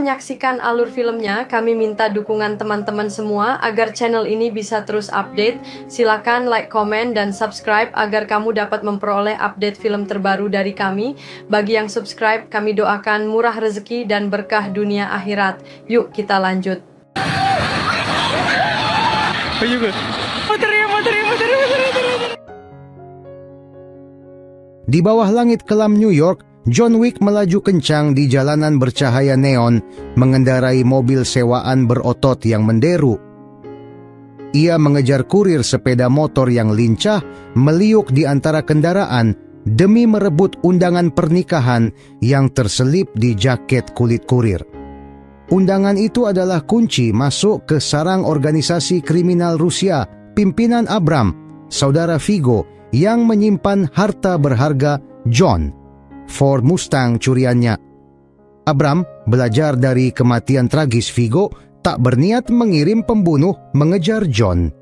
menyaksikan alur filmnya, kami minta dukungan teman-teman semua agar channel ini bisa terus update. Silakan like, komen, dan subscribe agar kamu dapat memperoleh update film terbaru dari kami. Bagi yang subscribe, kami doakan murah rezeki dan berkah dunia akhirat. Yuk kita lanjut. Di bawah langit kelam New York, John Wick melaju kencang di jalanan bercahaya neon, mengendarai mobil sewaan berotot yang menderu. Ia mengejar kurir sepeda motor yang lincah, meliuk di antara kendaraan demi merebut undangan pernikahan yang terselip di jaket kulit kurir. Undangan itu adalah kunci masuk ke sarang organisasi kriminal Rusia, pimpinan Abram, saudara Vigo, yang menyimpan harta berharga John, Ford Mustang curiannya. Abram belajar dari kematian tragis Vigo, tak berniat mengirim pembunuh mengejar John.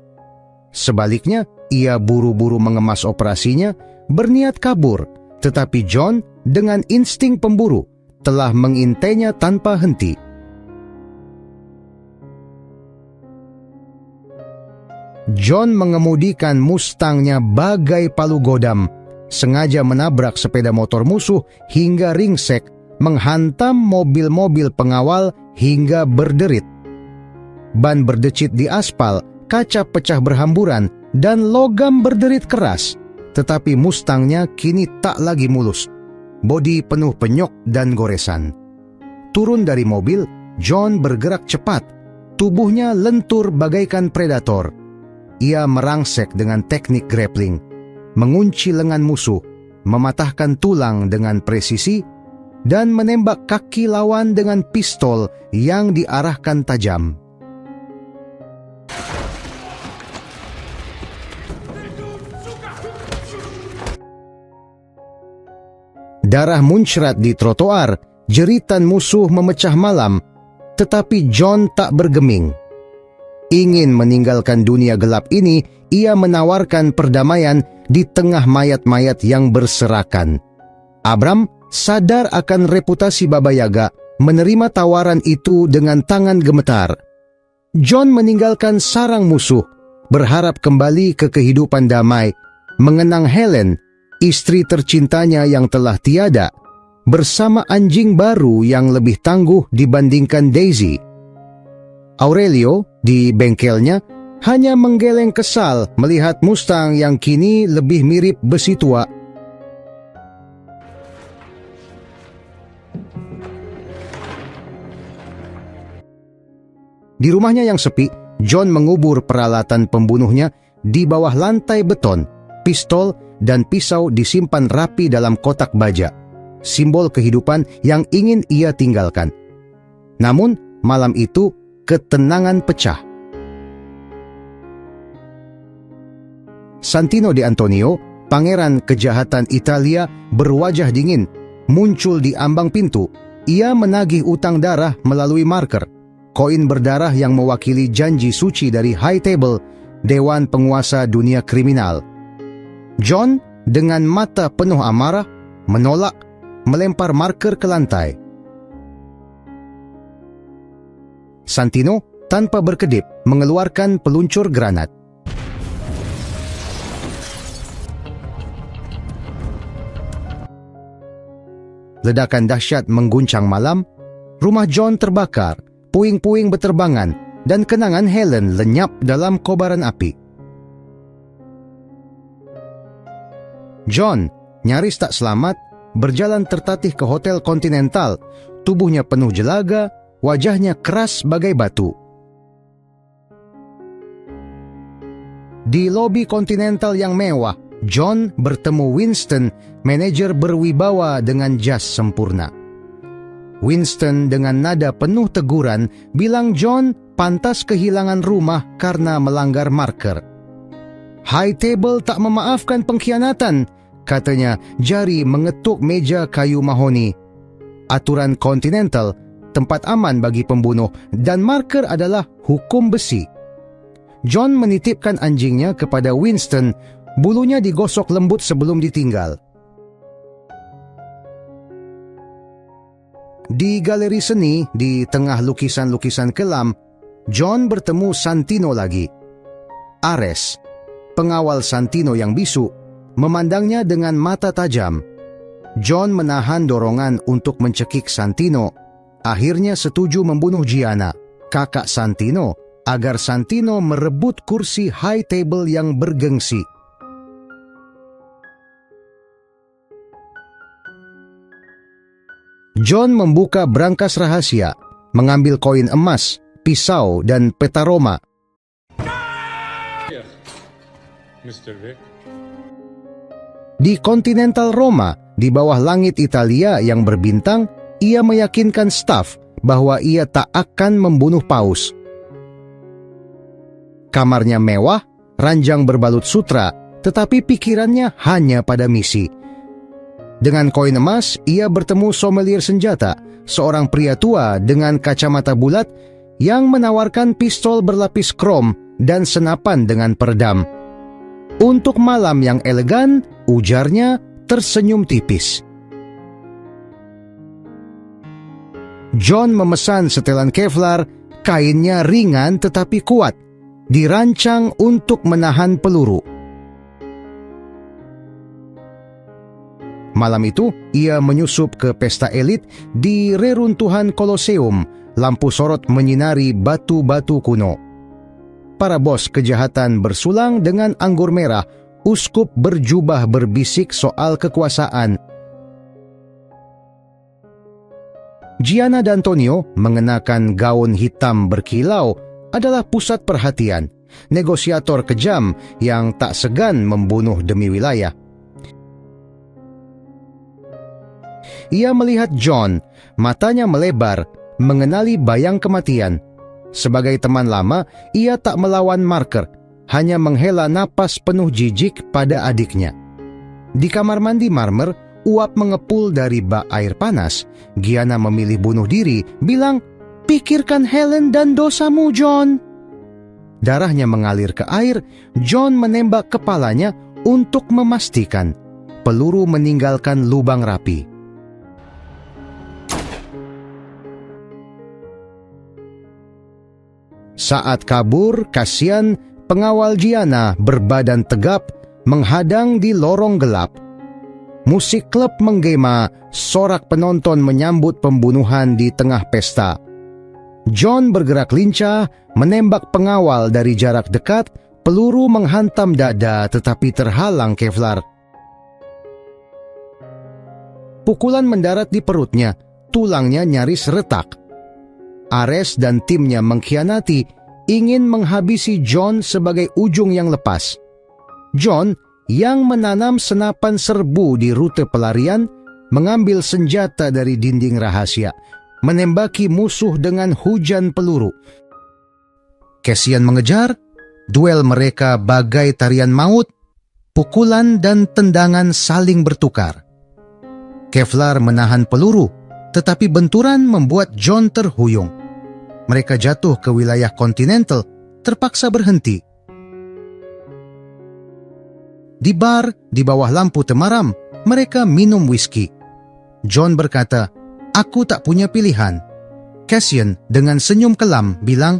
Sebaliknya, ia buru-buru mengemas operasinya, berniat kabur, tetapi John dengan insting pemburu telah mengintainya tanpa henti. John mengemudikan Mustangnya bagai palu godam, sengaja menabrak sepeda motor musuh hingga ringsek, menghantam mobil-mobil pengawal hingga berderit. Ban berdecit di aspal, kaca pecah berhamburan, dan logam berderit keras. Tetapi Mustangnya kini tak lagi mulus. Bodi penuh penyok dan goresan. Turun dari mobil, John bergerak cepat. Tubuhnya lentur bagaikan predator. Ia merangsek dengan teknik grappling, mengunci lengan musuh, mematahkan tulang dengan presisi, dan menembak kaki lawan dengan pistol yang diarahkan tajam. Darah muncrat di trotoar, jeritan musuh memecah malam, tetapi John tak bergeming. Ingin meninggalkan dunia gelap ini, ia menawarkan perdamaian di tengah mayat-mayat yang berserakan. Abram sadar akan reputasi Baba Yaga, menerima tawaran itu dengan tangan gemetar. John meninggalkan sarang musuh, berharap kembali ke kehidupan damai, mengenang Helen, istri tercintanya yang telah tiada, bersama anjing baru yang lebih tangguh dibandingkan Daisy. Aurelio di bengkelnya hanya menggeleng kesal melihat Mustang yang kini lebih mirip besi tua. Di rumahnya yang sepi, John mengubur peralatan pembunuhnya di bawah lantai beton. Pistol dan pisau disimpan rapi dalam kotak baja, simbol kehidupan yang ingin ia tinggalkan. Namun, malam itu ketenangan pecah. Santino de Antonio, pangeran kejahatan Italia berwajah dingin, muncul di ambang pintu. Ia menagih utang darah melalui marker, koin berdarah yang mewakili janji suci dari High Table, Dewan Penguasa Dunia Kriminal. John dengan mata penuh amarah menolak, melempar marker ke lantai. Santino tanpa berkedip mengeluarkan peluncur granat. Ledakan dahsyat mengguncang malam, rumah John terbakar, puing-puing beterbangan, dan kenangan Helen lenyap dalam kobaran api. John, nyaris tak selamat, berjalan tertatih ke Hotel Continental, tubuhnya penuh jelaga, wajahnya keras bagai batu. Di lobi Continental yang mewah, John bertemu Winston, manajer berwibawa dengan jas sempurna. Winston dengan nada penuh teguran bilang John pantas kehilangan rumah karena melanggar marker. High Table tak memaafkan pengkhianatan, katanya, jari mengetuk meja kayu mahoni. Aturan Continental, tempat aman bagi pembunuh, dan marker adalah hukum besi. John menitipkan anjingnya kepada Winston, bulunya digosok lembut sebelum ditinggal. Di galeri seni, di tengah lukisan-lukisan kelam, John bertemu Santino lagi. Ares, pengawal Santino yang bisu, memandangnya dengan mata tajam. John menahan dorongan untuk mencekik Santino, akhirnya setuju membunuh Gianna, kakak Santino, agar Santino merebut kursi high table yang bergengsi. John membuka brankas rahasia, mengambil koin emas, pisau, dan peta Roma. Mr. Rick. Di kontinental Roma, di bawah langit Italia yang berbintang, ia meyakinkan staf bahwa ia tak akan membunuh Paus. Kamarnya mewah, ranjang berbalut sutra, tetapi pikirannya hanya pada misi. Dengan koin emas, ia bertemu sommelier senjata, seorang pria tua dengan kacamata bulat yang menawarkan pistol berlapis krom dan senapan dengan peredam. Untuk malam yang elegan, ujarnya tersenyum tipis. John memesan setelan Kevlar, kainnya ringan tetapi kuat, dirancang untuk menahan peluru. Malam itu, ia menyusup ke pesta elit di reruntuhan Koloseum, lampu sorot menyinari batu-batu kuno. Para bos kejahatan bersulang dengan anggur merah, uskup berjubah berbisik soal kekuasaan. Gianna D'Antonio mengenakan gaun hitam berkilau adalah pusat perhatian, negosiator kejam yang tak segan membunuh demi wilayah. Ia melihat John, matanya melebar, mengenali bayang kematian. Sebagai teman lama, ia tak melawan Marker, hanya menghela napas penuh jijik pada adiknya. Di kamar mandi marmer, uap mengepul dari bak air panas. Gianna memilih bunuh diri, bilang, "Pikirkan Helen dan dosamu, John." Darahnya mengalir ke air. John menembak kepalanya untuk memastikan peluru meninggalkan lubang rapi. Saat kabur, Cassian, pengawal Gianna, berbadan tegap, menghadang di lorong gelap. Musik klub menggema, sorak penonton menyambut pembunuhan di tengah pesta. John bergerak lincah, menembak pengawal dari jarak dekat, peluru menghantam dada tetapi terhalang Kevlar. Pukulan mendarat di perutnya, tulangnya nyaris retak. Ares dan timnya mengkhianati, ingin menghabisi John sebagai ujung yang lepas. John, yang menanam senapan serbu di rute pelarian, mengambil senjata dari dinding rahasia, menembaki musuh dengan hujan peluru. Cassian mengejar, duel mereka bagai tarian maut, pukulan dan tendangan saling bertukar. Kevlar menahan peluru, tetapi benturan membuat John terhuyung. Mereka jatuh ke wilayah kontinental, terpaksa berhenti. Di bar, di bawah lampu temaram, mereka minum whisky. John berkata, "Aku tak punya pilihan." Cassian dengan senyum kelam bilang,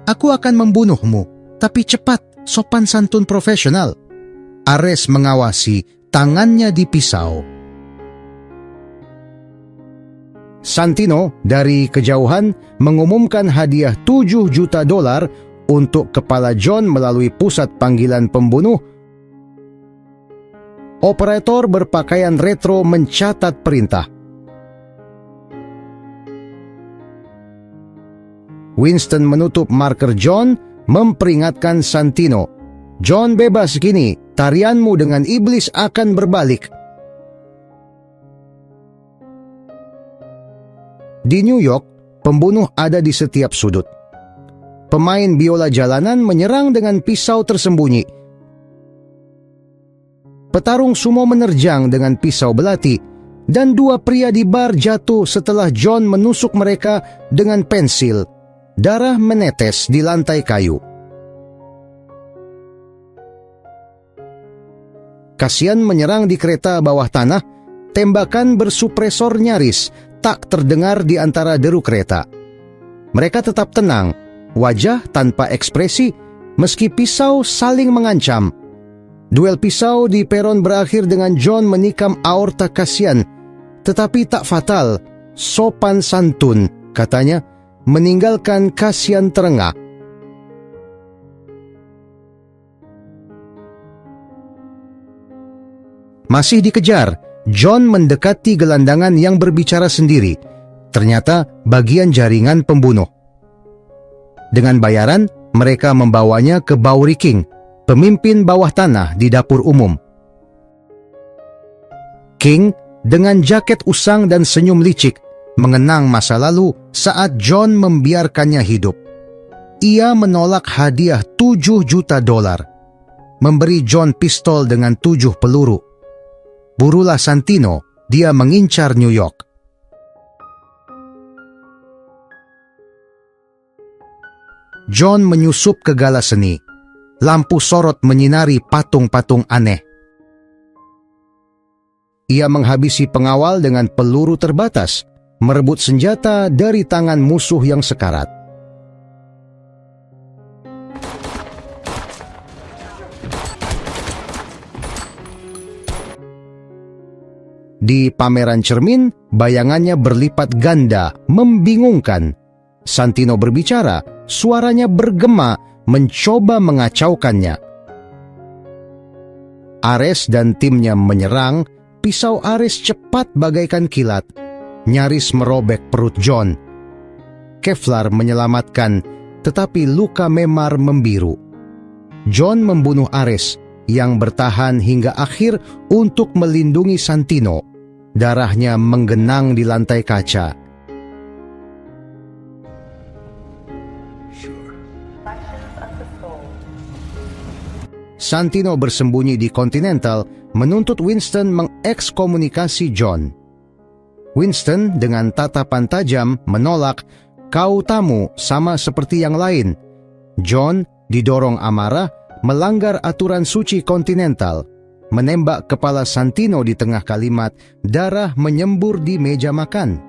"Aku akan membunuhmu, tapi cepat, sopan santun profesional." Ares mengawasi, tangannya dipisau. Santino dari kejauhan mengumumkan hadiah $7 juta untuk kepala John melalui pusat panggilan pembunuh. Operator berpakaian retro mencatat perintah. Winston menutup marker John, memperingatkan Santino, "John bebas kini, tarianmu dengan iblis akan berbalik." Di New York, pembunuh ada di setiap sudut. Pemain biola jalanan menyerang dengan pisau tersembunyi. Petarung sumo menerjang dengan pisau belati, dan dua pria di bar jatuh setelah John menusuk mereka dengan pensil. Darah menetes di lantai kayu. Cassian menyerang di kereta bawah tanah, tembakan bersupresor nyaris, tak terdengar di antara deru kereta. Mereka tetap tenang, wajah tanpa ekspresi, meski pisau saling mengancam. Duel pisau di peron berakhir dengan John menikam aorta Cassian, tetapi tak fatal. Sopan santun, katanya, meninggalkan Cassian terengah. Masih dikejar, John mendekati gelandangan yang berbicara sendiri. Ternyata bagian jaringan pembunuh. Dengan bayaran, mereka membawanya ke Bowery King, pemimpin bawah tanah di dapur umum. King dengan jaket usang dan senyum licik mengenang masa lalu saat John membiarkannya hidup. Ia menolak hadiah $7 juta, memberi John pistol dengan 7 peluru. Burulah Santino, dia mengincar New York. John menyusup ke gala seni. Lampu sorot menyinari patung-patung aneh. Ia menghabisi pengawal dengan peluru terbatas, merebut senjata dari tangan musuh yang sekarat. Di pameran cermin, bayangannya berlipat ganda, membingungkan. Santino berbicara, suaranya bergema, mencoba mengacaukannya. Ares dan timnya menyerang, pisau Ares cepat bagaikan kilat, nyaris merobek perut John. Kevlar menyelamatkan, tetapi luka memar membiru. John membunuh Ares, yang bertahan hingga akhir untuk melindungi Santino. Darahnya menggenang di lantai kaca. Santino bersembunyi di Continental menuntut Winston mengekskomunikasi John. Winston dengan tatapan tajam menolak, "Kau tamu sama seperti yang lain." John didorong amarah melanggar aturan suci Continental, menembak kepala Santino di tengah kalimat, darah menyembur di meja makan.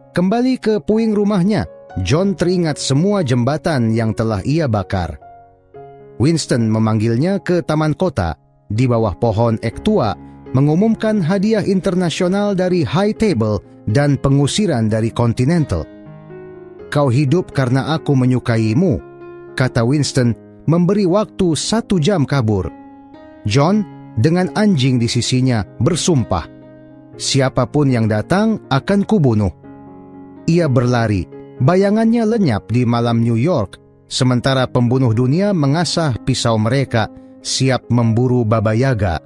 Kembali ke puing rumahnya, John teringat semua jembatan yang telah ia bakar. Winston memanggilnya ke taman kota, di bawah pohon ek tua, mengumumkan hadiah internasional dari High Table dan pengusiran dari Continental. "Kau hidup karena aku menyukaimu," kata Winston, memberi waktu 1 jam kabur. John, dengan anjing di sisinya, bersumpah, "Siapapun yang datang akan kubunuh." Ia berlari, bayangannya lenyap di malam New York, sementara pembunuh dunia mengasah pisau mereka, siap memburu Baba Yaga.